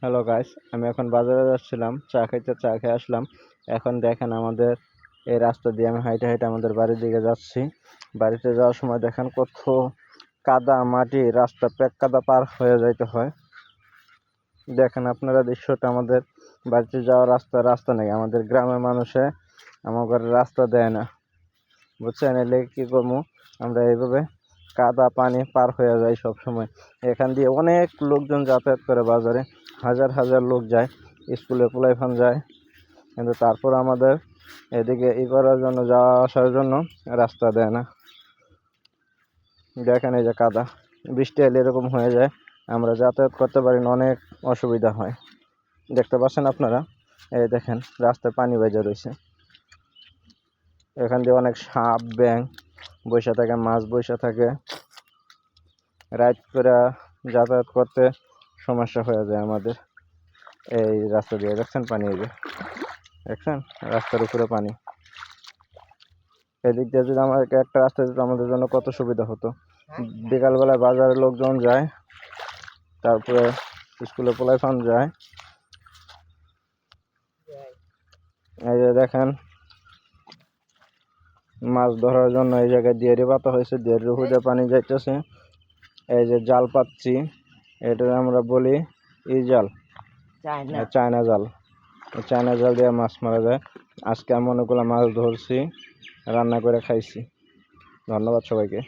Hello guys, আমি এখন বাজারে যাচ্ছিলাম চা খাইতে। চা খেয়ে আসলাম। এখন দেখেন আমাদের এই রাস্তা দিয়ে আমি হাইটে হাইটে আমাদের বাড়ির দিকে যাচ্ছি। বাড়িতে যাওয়ার সময় দেখেন কত কাদা মাটি, রাস্তা প্যাক কাদা পার হয়ে যাইতে হয়। দেখেন আপনারা দৃশ্যটা, আমাদের বাড়িতে যাওয়ার রাস্তা নেই। আমাদের গ্রামের মানুষে আমার রাস্তা দেয় না, বুঝছেন? এলে কি করবো, আমরা এইভাবে কাদা পানি পার হয়ে যায় সব সময়। এখান দিয়ে অনেক লোকজন যাতায়াত করে বাজারে, হাজার হাজার লোক যায়, স্কুলে পোলাইফান যায়, কিন্তু তারপর আমাদের এদিকে করার জন্য, যাওয়া আসার জন্য রাস্তা দেয় না। দেখেন এই যে কাদা, বৃষ্টি এলে এরকম হয়ে যায়, আমরা যাতায়াত করতে পারি না, অনেক অসুবিধা হয়। দেখতে পাচ্ছেন আপনারা, এই দেখেন রাস্তায় পানি বেজে রয়েছে। এখান দিয়ে অনেক সাপ ব্যাঙ বসে থাকে, মাছ বসে থাকে। রাইড করে যাতায়াত করতে সমস্যা হয়ে যায় আমাদের। এই রাস্তা দিয়ে দেখছেন পানি, এই যে দেখছেন রাস্তার উপরে পানি। এদিক দিয়ে যদি আমাদেরকে একটা রাস্তা দিত, আমাদের জন্য কত সুবিধা হতো। বিকালবেলায় বাজারে লোকজন যায়, তারপরে স্কুলে পোলাইফান যায়। এই যে দেখেন মাছ ধরার জন্য এই জায়গায় দিয়ারি পাতা হয়েছে, দিয়ারির উপরে পানি যাইতেছে। এই যে জাল পাচ্ছি, এটা আমরা বলি জাল, চায়না জাল। চায়না জাল দিয়ে মাছ মারা যায়। আজকে আমি অনেকগুলো মাছ ধরছি, রান্না করে খাইছি। ধন্যবাদ সবাইকে।